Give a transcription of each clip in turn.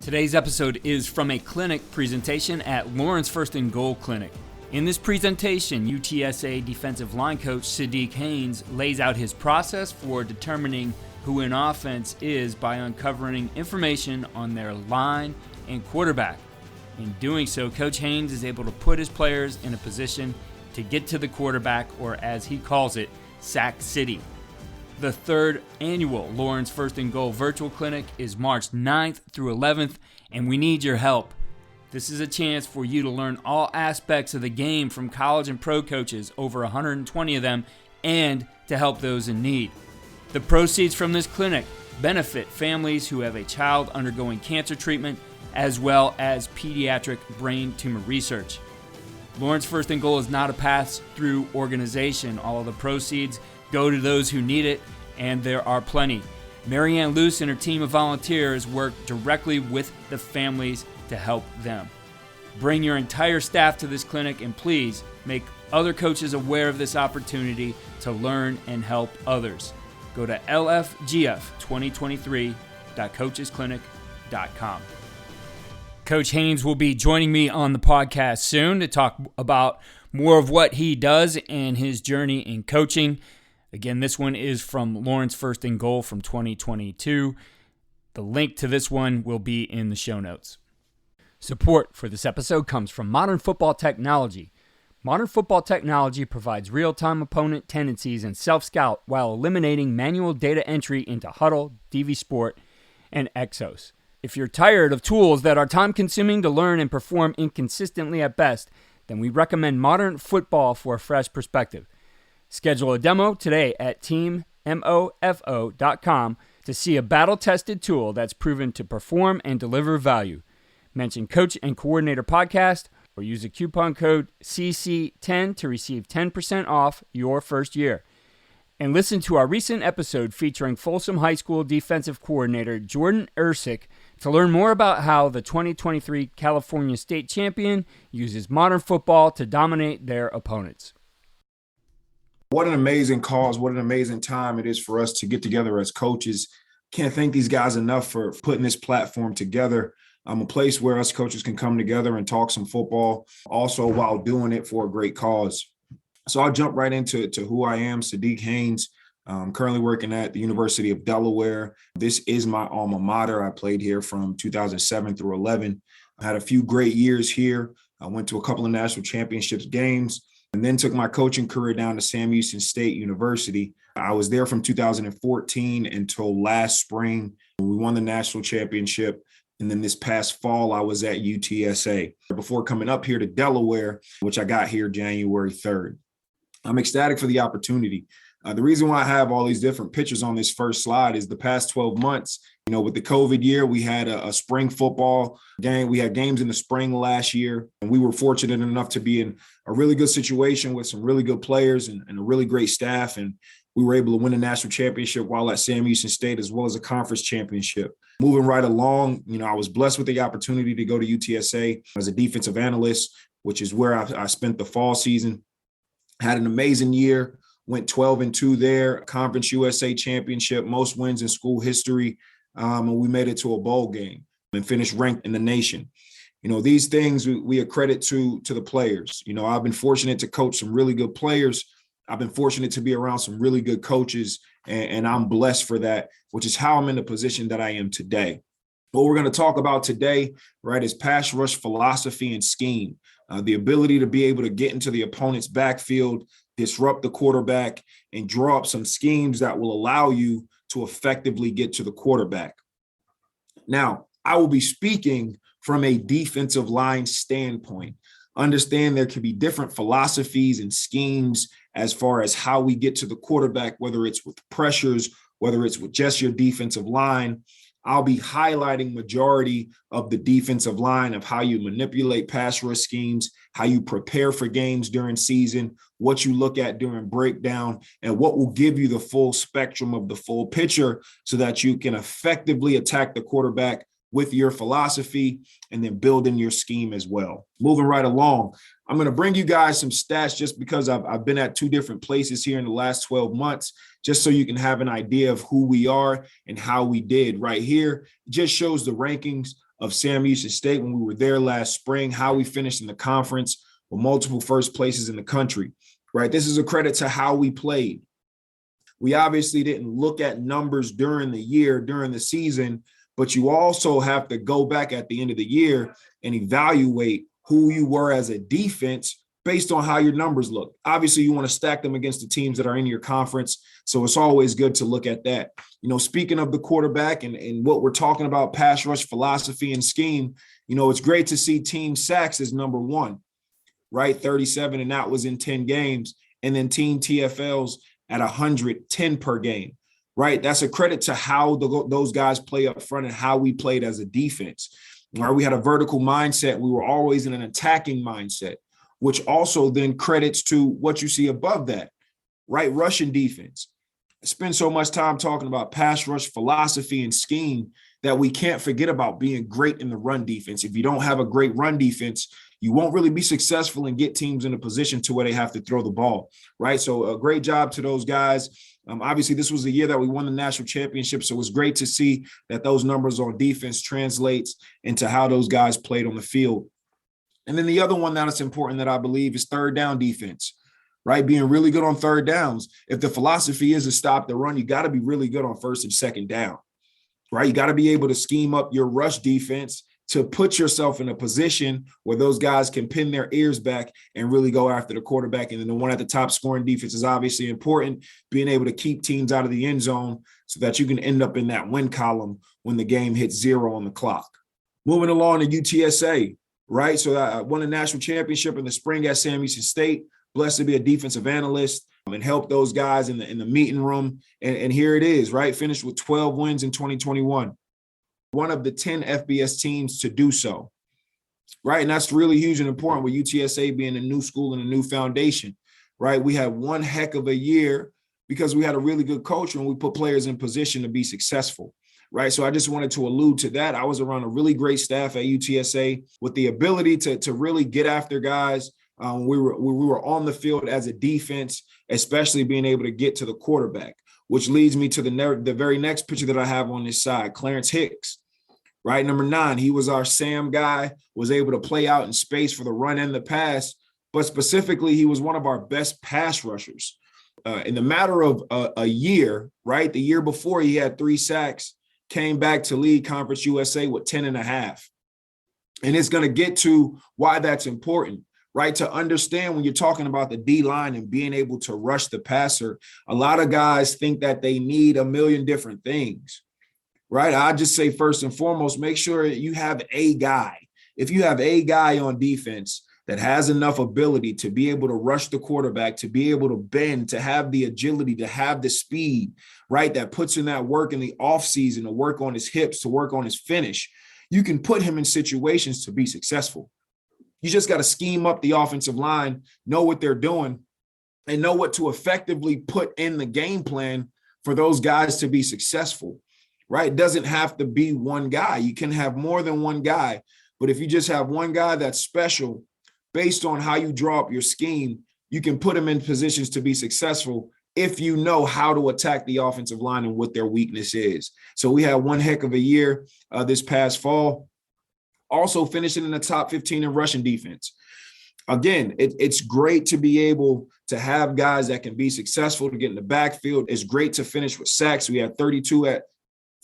Today's episode is from a clinic presentation at Lawrence First and Goal Clinic. In this presentation, UTSA defensive line coach Siddiq Haynes lays out his process for determining who an offense is by uncovering information on their line and quarterback. In doing so, Coach Haynes is able to put his players in a position to get to the quarterback, or as he calls it, Sack City. The third annual Lawrence First and Goal virtual clinic is March 9th through 11th, and we need your help. This is a chance for you to learn all aspects of the game from college and pro coaches, over 120 of them, and to help those in need. The proceeds from this clinic benefit families who have a child undergoing cancer treatment, as well as pediatric brain tumor research. Lawrence First and Goal is not a pass-through organization. All of the proceeds go to those who need it, and there are plenty. Marianne Loose and her team of volunteers work directly with the families to help them. Bring your entire staff to this clinic, and please make other coaches aware of this opportunity to learn and help others. Go to lfgf2023.coachesclinic.com. Coach Haynes will be joining me on the podcast soon to talk about more of what he does and his journey in coaching. Again, this one is from Lawrence First and Goal from 2022. The link to this one will be in the show notes. Support for this episode comes from Modern Football Technology. Modern Football Technology provides real-time opponent tendencies and self-scout while eliminating manual data entry into Huddle, DV Sport, and Exos. If you're tired of tools that are time-consuming to learn and perform inconsistently at best, then we recommend Modern Football for a fresh perspective. Schedule a demo today at teammofo.com to see a battle-tested tool that's proven to perform and deliver value. Mention Coach and Coordinator Podcast or use the coupon code CC10 to receive 10% off your first year. And listen to our recent episode featuring Folsom High School defensive coordinator Jordan Ersick to learn more about how the 2023 California State Champion uses modern football to dominate their opponents. What an amazing cause. What an amazing time it is for us to get together as coaches. Can't thank these guys enough for putting this platform together. A place where us coaches can come together and talk some football, also while doing it for a great cause. So I'll jump right into who I am, Siddiq Haynes. I'm currently working at the University of Delaware. This is my alma mater. I played here from 2007 through 11. I had a few great years here. I went to a couple of national championships games, and then took my coaching career down to Sam Houston State University. I was there from 2014 until last spring. We won the national championship. And then this past fall, I was at UTSA before coming up here to Delaware, which I got here January 3rd. I'm ecstatic for the opportunity. The reason why I have all these different pictures on this first slide is the past 12 months, with the COVID year, we had a spring football game. We had games in the spring last year, and we were fortunate enough to be in a really good situation with some really good players and a really great staff. And we were able to win a national championship while at Sam Houston State, as well as a conference championship. Moving right along, I was blessed with the opportunity to go to UTSA as a defensive analyst, which is where I spent the fall season. Had an amazing year. Went 12-2 there, Conference USA championship, most wins in school history. And we made it to a bowl game and finished ranked in the nation. These things we accredit to the players. I've been fortunate to coach some really good players. I've been fortunate to be around some really good coaches, and I'm blessed for that, which is how I'm in the position that I am today. What we're going to talk about today, right, is pass rush philosophy and scheme, the ability to be able to get into the opponent's backfield, disrupt the quarterback, and draw up some schemes that will allow you to effectively get to the quarterback. Now, I will be speaking from a defensive line standpoint. Understand there can be different philosophies and schemes as far as how we get to the quarterback, whether it's with pressures, whether it's with just your defensive line. I'll be highlighting majority of the defensive line of how you manipulate pass rush schemes, how you prepare for games during season, what you look at during breakdown, and what will give you the full spectrum of the full picture so that you can effectively attack the quarterback with your philosophy and then build in your scheme as well. Moving right along, I'm going to bring you guys some stats just because I've been at two different places here in the last 12 months, just so you can have an idea of who we are and how we did. Right here just shows the rankings of Sam Houston State when we were there last spring, how we finished in the conference with multiple first places in the country, right? This is a credit to how we played. We obviously didn't look at numbers during the year, during the season, but you also have to go back at the end of the year and evaluate who you were as a defense based on how your numbers look. Obviously, you want to stack them against the teams that are in your conference. So it's always good to look at that. You know, speaking of the quarterback and what we're talking about, pass rush philosophy and scheme, you know, it's great to see team sacks as number one, right? 37, and that was in 10 games. And then team TFLs at 110 per game, right? That's a credit to how those guys play up front and how we played as a defense. Right? We had a vertical mindset. We were always in an attacking mindset, which also then credits to what you see above that, right? Rushing defense. I spend so much time talking about pass rush philosophy and scheme that we can't forget about being great in the run defense. If you don't have a great run defense, you won't really be successful and get teams in a position to where they have to throw the ball, right? So a great job to those guys. Obviously, this was the year that we won the national championship, so it was great to see that those numbers on defense translates into how those guys played on the field. And then the other one that is important that I believe is third down defense, right? Being really good on third downs. If the philosophy is to stop the run, you got to be really good on first and second down, right? You got to be able to scheme up your rush defense to put yourself in a position where those guys can pin their ears back and really go after the quarterback. And then the one at the top, scoring defense, is obviously important, being able to keep teams out of the end zone so that you can end up in that win column when the game hits 0 on the clock. Moving along to UTSA, right? So I won a national championship in the spring at Sam Houston State, blessed to be a defensive analyst and help those guys in the meeting room. And here it is, right? Finished with 12 wins in 2021. One of the 10 FBS teams to do so, right? And that's really huge and important with UTSA being a new school and a new foundation, right? We had one heck of a year because we had a really good culture and we put players in position to be successful, right? So I just wanted to allude to that. I was around a really great staff at UTSA with the ability to really get after guys. We were on the field as a defense, especially being able to get to the quarterback, which leads me to the very next picture that I have on this side, Clarence Hicks. Right, number 9, he was our Sam guy, was able to play out in space for the run and the pass, but specifically, he was one of our best pass rushers. In the matter of a year, right, the year before he had 3 sacks, came back to lead Conference USA with 10.5. And it's going to get to why that's important, right? To understand when you're talking about the D-line and being able to rush the passer, a lot of guys think that they need a million different things. Right. I just say first and foremost, make sure you have a guy. If you have a guy on defense that has enough ability to be able to rush the quarterback, to be able to bend, to have the agility, to have the speed, right, that puts in that work in the offseason to work on his hips, to work on his finish, you can put him in situations to be successful. You just got to scheme up the offensive line, know what they're doing, and know what to effectively put in the game plan for those guys to be successful. Right? It doesn't have to be one guy. You can have more than one guy. But if you just have one guy that's special, based on how you draw up your scheme, you can put him in positions to be successful if you know how to attack the offensive line and what their weakness is. So we had one heck of a year this past fall. Also finishing in the top 15 in rushing defense. Again, it's great to be able to have guys that can be successful to get in the backfield. It's great to finish with sacks. We had 32 at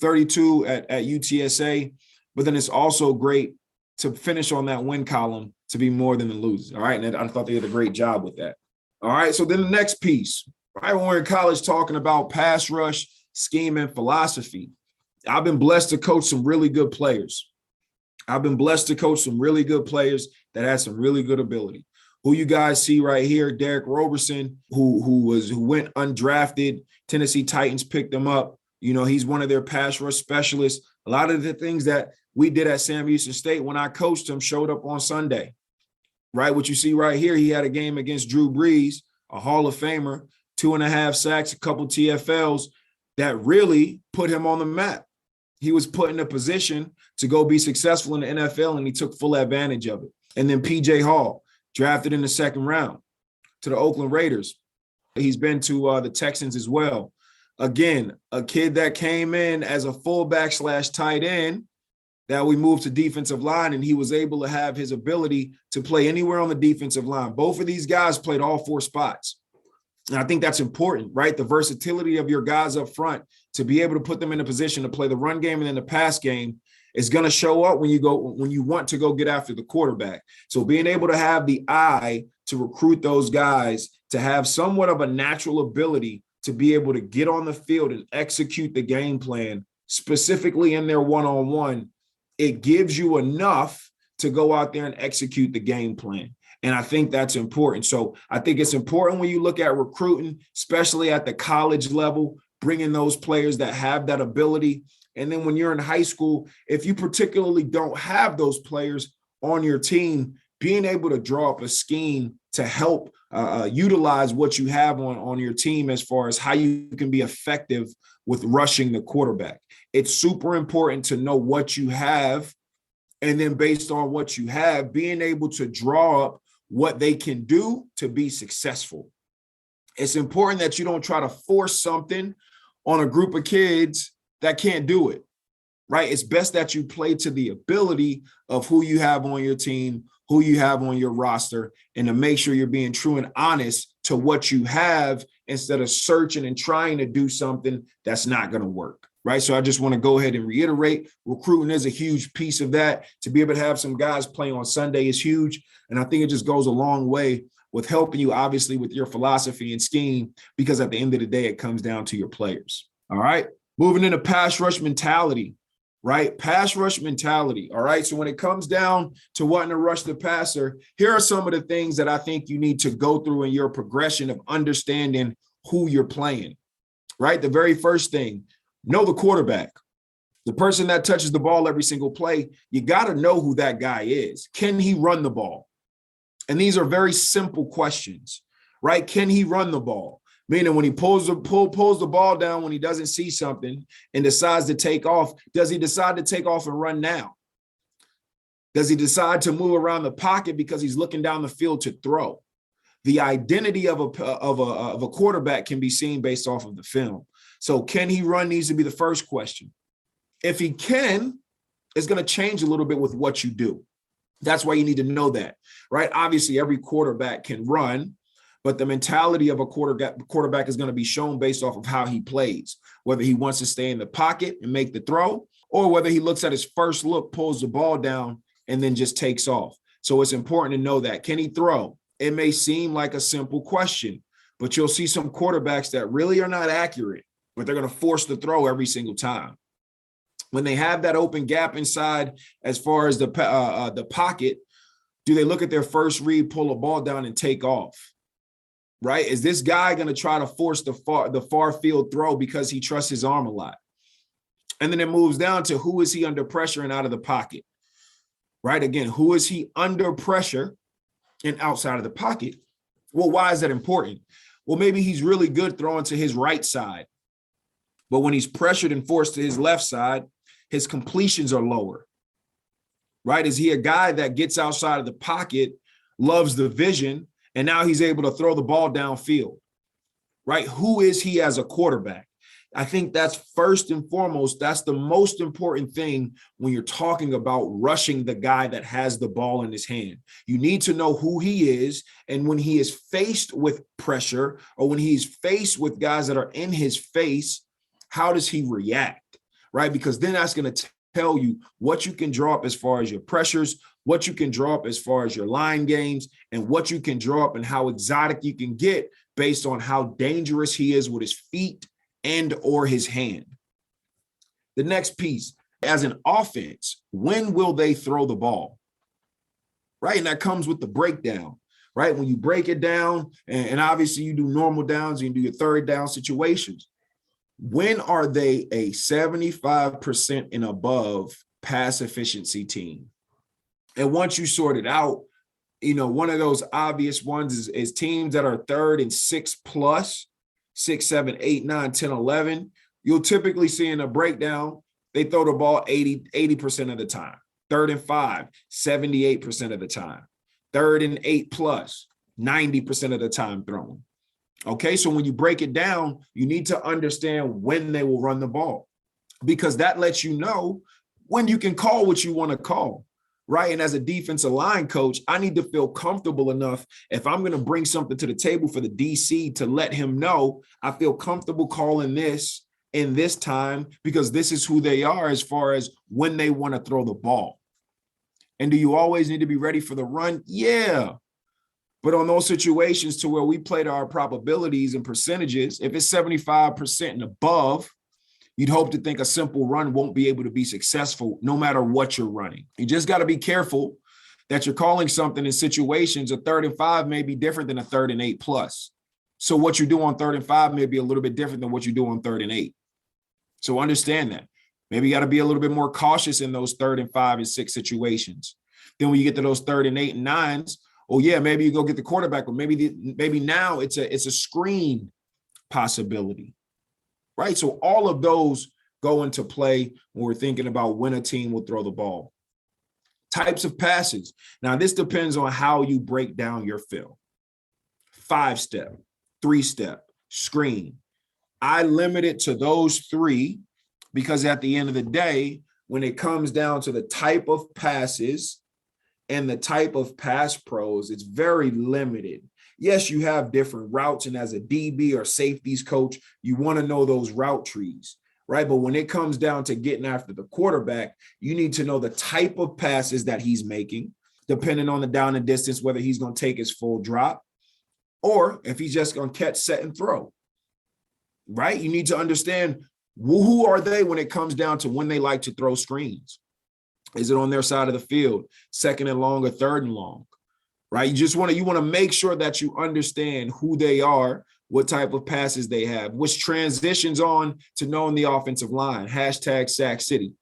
UTSA, but then it's also great to finish on that win column to be more than the losers. All right. And I thought they did a great job with that. All right. So then the next piece, right, when we're in college talking about pass rush, scheme, and philosophy, I've been blessed to coach some really good players. That had some really good ability. Who you guys see right here, Derek Roberson, who went undrafted. Tennessee Titans picked him up. You know, he's one of their pass rush specialists. A lot of the things that we did at Sam Houston State when I coached him showed up on Sunday, right? What you see right here, he had a game against Drew Brees, a Hall of Famer, 2.5 sacks, a couple TFLs that really put him on the map. He was put in a position to go be successful in the NFL, and he took full advantage of it. And then P.J. Hall, drafted in the 2nd round to the Oakland Raiders. He's been to the Texans as well. Again, a kid that came in as a fullback / tight end that we moved to defensive line, and he was able to have his ability to play anywhere on the defensive line. Both of these guys played all 4 spots. And I think that's important, right? The versatility of your guys up front to be able to put them in a position to play the run game and then the pass game is going to show up when you want to go get after the quarterback. So being able to have the eye to recruit those guys to have somewhat of a natural ability to be able to get on the field and execute the game plan, specifically in their one-on-one, it gives you enough to go out there and execute the game plan. And I think that's important. So I think it's important when you look at recruiting, especially at the college level, bringing those players that have that ability. And then when you're in high school, if you particularly don't have those players on your team, being able to draw up a scheme to help utilize what you have on your team as far as how you can be effective with rushing the quarterback. It's super important to know what you have, and then based on what you have, being able to draw up what they can do to be successful. It's important that you don't try to force something on a group of kids that can't do it, right? It's best that you play to the ability of who you have on your team, who you have on your roster, and to make sure you're being true and honest to what you have instead of searching and trying to do something that's not going to work, right? So I just want to go ahead and reiterate, recruiting is a huge piece of that. To be able to have some guys play on Sunday is huge. And I think it just goes a long way with helping you, obviously, with your philosophy and scheme, because at the end of the day, it comes down to your players. All right. Moving into pass rush mentality, right? Pass rush mentality. All right. So when it comes down to wanting to rush the passer, here are some of the things that I think you need to go through in your progression of understanding who you're playing, right? The very first thing, know the quarterback. The person that touches the ball every single play, you got to know who that guy is. Can he run the ball? And these are very simple questions, right? Can he run the ball? Meaning when he pulls the ball down when he doesn't see something and decides to take off, does he decide to take off and run now? Does he decide to move around the pocket because he's looking down the field to throw? The identity of a quarterback can be seen based off of the film. So can he run needs to be the first question. If he can, it's going to change a little bit with what you do. That's why you need to know that, right? Obviously, every quarterback can run, but the mentality of a quarterback is going to be shown based off of how he plays, whether he wants to stay in the pocket and make the throw, or whether he looks at his first look, pulls the ball down, and then just takes off. So it's important to know that. Can he throw? It may seem like a simple question, but you'll see some quarterbacks that really are not accurate, but they're going to force the throw every single time. When they have that open gap inside as far as the pocket, do they look at their first read, pull a ball down, and take off? Right? Is this guy going to try to force the far field throw because he trusts his arm a lot? And then it moves down to who is he under pressure and out of the pocket? Right? Again, who is he under pressure and outside of the pocket? Well, why is that important? Well, maybe he's really good throwing to his right side, but when he's pressured and forced to his left side, his completions are lower, right? Is he a guy that gets outside of the pocket, loves the vision, and now he's able to throw the ball downfield, right? Who is he as a quarterback? I think that's first and foremost, that's the most important thing when you're talking about rushing the guy that has the ball in his hand. You need to know who he is, and when he is faced with pressure or when he's faced with guys that are in his face, how does he react? Right? Because then that's going to tell you what you can draw up as far as your pressures, what you can draw up as far as your line games, and what you can draw up and how exotic you can get based on how dangerous he is with his feet and or his hand. The next piece, as an offense, when will they throw the ball? Right? And that comes with the breakdown. Right? When you break it down, and obviously you do normal downs, you can do your third down situations. When are they a 75% and above pass efficiency team? And once you sort it out, one of those obvious ones is teams that are 3rd and 6 plus, 6, 7, 8, 9, 10, 11. You'll typically see in a breakdown, they throw the ball 80% of the time. 3rd and 5, 78% of the time. 3rd and 8 plus, 90% of the time thrown. Okay, so when you break it down, you need to understand when they will run the ball, because that lets you know when you can call what you want to call, right? And as a defensive line coach, I need to feel comfortable enough if I'm going to bring something to the table for the DC to let him know I feel comfortable calling this in this time because this is who they are as far as when they want to throw the ball. And do you always need to be ready for the run? Yeah. But on those situations to where we play to our probabilities and percentages, if it's 75% and above, you'd hope to think a simple run won't be able to be successful no matter what you're running. You just got to be careful that you're calling something in situations. A 3rd and 5 may be different than a 3rd and 8 plus. So what you do on 3rd and 5 may be a little bit different than what you do on 3rd and 8. So understand that. Maybe you got to be a little bit more cautious in those 3rd and 5 and 6 situations. Then when you get to those 3rd and 8 and 9s, oh yeah, maybe you go get the quarterback, but maybe now it's a screen possibility, right? So all of those go into play when we're thinking about when a team will throw the ball. Types of passes. Now this depends on how you break down your film. 5-step, 3-step, screen. I limit it to those 3 because at the end of the day, when it comes down to the type of passes and the type of pass pros, it's very limited. Yes, you have different routes, and as a DB or safeties coach, you want to know those route trees, right? But when it comes down to getting after the quarterback, you need to know the type of passes that he's making, depending on the down and distance, whether he's going to take his full drop or if he's just going to catch, set, and throw, right? You need to understand who are they when it comes down to when they like to throw screens. Is it on their side of the field, 2nd and long or 3rd and long, right? You want to make sure that you understand who they are, what type of passes they have, which transitions on to knowing the offensive line, hashtag Sack City.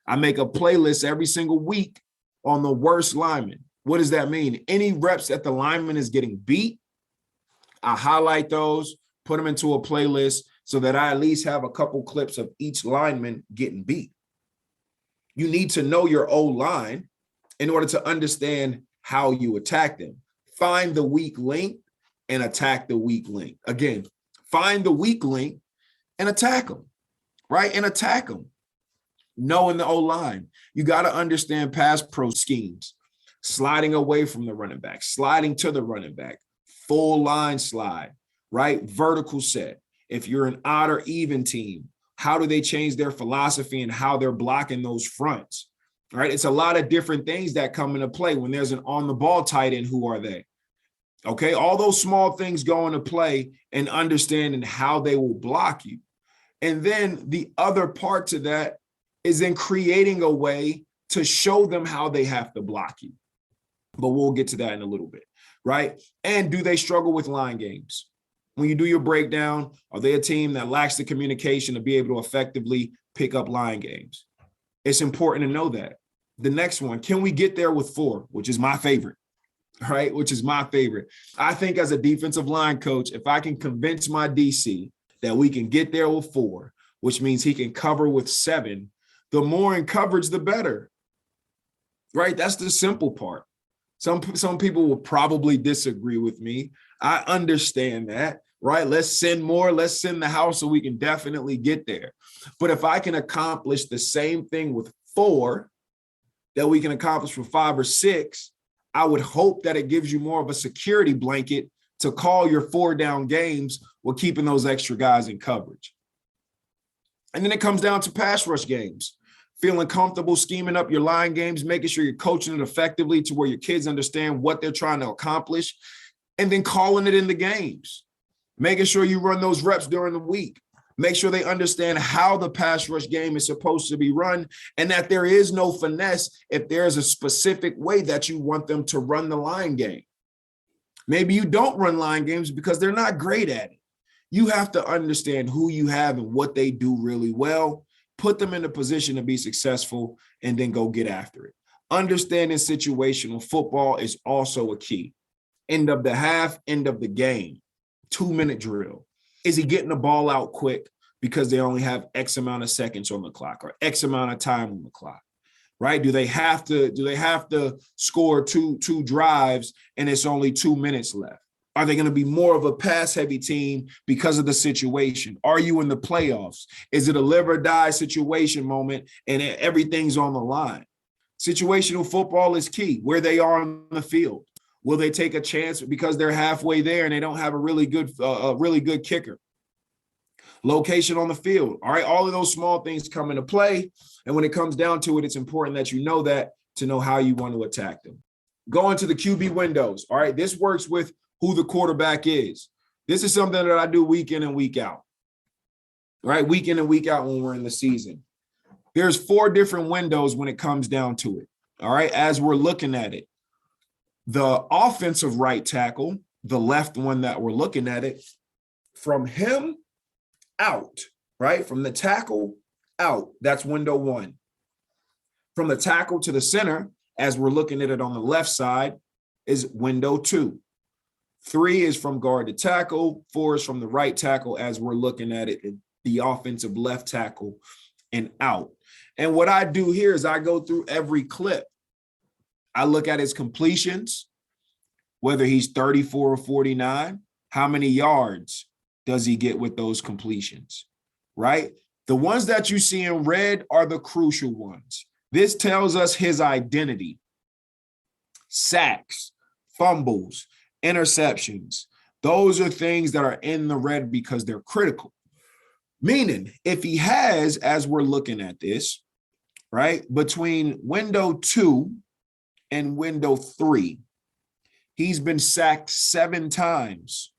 I make a playlist every single week on the worst lineman. What does that mean? Any reps that the lineman is getting beat, I highlight those, put them into a playlist so that I at least have a couple clips of each lineman getting beat. You need to know your O-line in order to understand how you attack them. Find the weak link and attack the weak link. Again, find the weak link and attack them, right? And attack them. Knowing the O-line. You got to understand pass pro schemes. Sliding away from the running back, sliding to the running back, full line slide, right? Vertical set. If you're an odd or even team, how do they change their philosophy and how they're blocking those fronts, right? It's a lot of different things that come into play. When there's an on-the-ball tight end, who are they? Okay, all those small things go into play and understanding how they will block you. And then the other part to that is in creating a way to show them how they have to block you. But we'll get to that in a little bit, right? And do they struggle with line games? When you do your breakdown, are they a team that lacks the communication to be able to effectively pick up line games? It's important to know that. The next one, can we get there with 4, which is my favorite, right? Which is my favorite. I think as a defensive line coach, if I can convince my DC that we can get there with 4, which means he can cover with 7, the more in coverage, the better, right? That's the simple part. Some people will probably disagree with me. I understand that, right? Let's send more. Let's send the house so we can definitely get there. But if I can accomplish the same thing with 4 that we can accomplish with 5 or 6, I would hope that it gives you more of a security blanket to call your 4-down games while keeping those extra guys in coverage. And then it comes down to pass rush games. Feeling comfortable scheming up your line games, making sure you're coaching it effectively to where your kids understand what they're trying to accomplish, and then calling it in the games. Making sure you run those reps during the week. Make sure they understand how the pass rush game is supposed to be run and that there is no finesse if there's a specific way that you want them to run the line game. Maybe you don't run line games because they're not great at it. You have to understand who you have and what they do really well. Put them in a position to be successful, and then go get after it. Understanding situational football is also a key. End of the half, end of the game, 2-minute drill. Is he getting the ball out quick because they only have X amount of seconds on the clock or X amount of time on the clock, right? Do they have to score two drives and it's only 2 minutes left? Are they going to be more of a pass-heavy team because of the situation? Are you in the playoffs? Is it a live or die situation moment and everything's on the line? Situational football is key. Where they are on the field. Will they take a chance because they're halfway there and they don't have a really good kicker? Location on the field. All right, all of those small things come into play. And when it comes down to it, it's important that you know that to know how you want to attack them. Go into the QB windows. All right, this works with who the quarterback is. This is something that I do week in and week out. All right, week in and week out when we're in the season. There's 4 different windows when it comes down to it. All right, as we're looking at it. The offensive right tackle, the left one that we're looking at it, from him out, right? From the tackle out, that's window 1. From the tackle to the center, as we're looking at it on the left side, is window 2. 3 is from guard to tackle. 4 is from the right tackle as we're looking at it, the offensive left tackle and out. And what I do here is I go through every clip. I look at his completions, whether he's 34 or 49, how many yards does he get with those completions, right? The ones that you see in red are the crucial ones. This tells us his identity. Sacks, fumbles, interceptions. Those are things that are in the red because they're critical. Meaning, if he has, as we're looking at this, right, between window 2 and window 3, he's been sacked 7 times.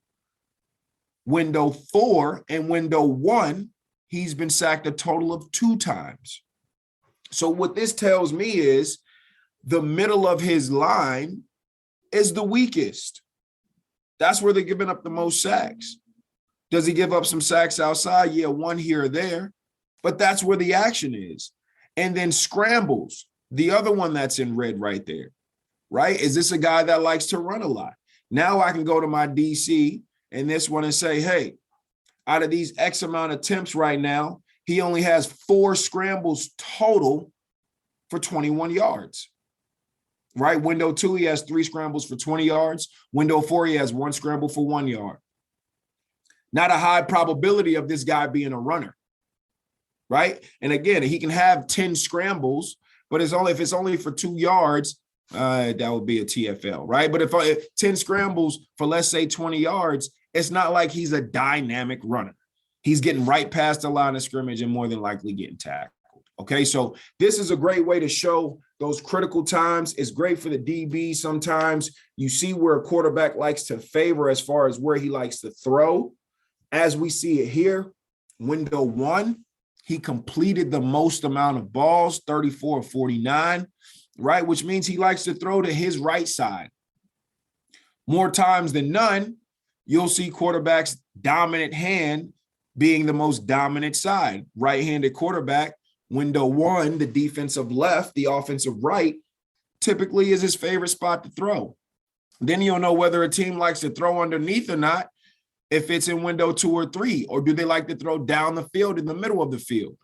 Window 4 and window 1, he's been sacked a total of 2 times. So what this tells me is the middle of his line is the weakest. That's where they're giving up the most sacks. Does he give up some sacks outside? Yeah, 1 here or there, but that's where the action is. And then scrambles, the other one that's in red right there, right? Is this a guy that likes to run a lot? Now I can go to my DC and this one and say, hey, out of these X amount of attempts right now, he only has 4 scrambles total for 21 yards. Right? Window 2, he has 3 scrambles for 20 yards. Window 4, he has 1 scramble for 1 yard. Not a high probability of this guy being a runner. Right? And again, he can have 10 scrambles, but if it's only for 2 yards, that would be a TFL, right? But if 10 scrambles for, let's say, 20 yards, it's not like he's a dynamic runner. He's getting right past the line of scrimmage and more than likely getting tackled. Okay, so this is a great way to show those critical times. It's great for the DB. Sometimes you see where a quarterback likes to favor as far as where he likes to throw. As we see it here, window 1, he completed the most amount of balls, 34 or 49, right? Which means he likes to throw to his right side. More times than none, you'll see quarterbacks' dominant hand being the most dominant side. Right-handed quarterback, window 1, the defensive left, the offensive right, typically is his favorite spot to throw. Then you'll know whether a team likes to throw underneath or not if it's in window 2 or 3, or do they like to throw down the field in the middle of the field,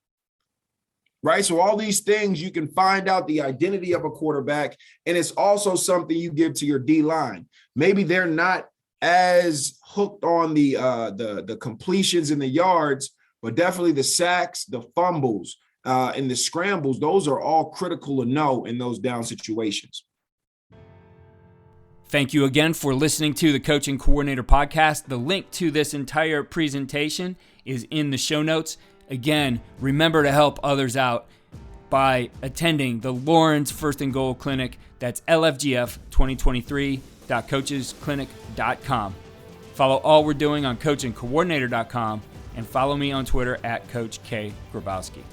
right? So all these things, you can find out the identity of a quarterback, and it's also something you give to your D-line. Maybe they're not as hooked on the completions and the yards, but definitely the sacks, the fumbles, and the scrambles, those are all critical to know in those down situations. Thank you again for listening to the Coaching Coordinator Podcast. The link to this entire presentation is in the show notes. Again, remember to help others out by attending the Lawrence First and Goal Clinic. That's lfgf2023.coachesclinic.com. Follow all we're doing on coachingcoordinator.com and follow me on Twitter at Coach K. Grabowski.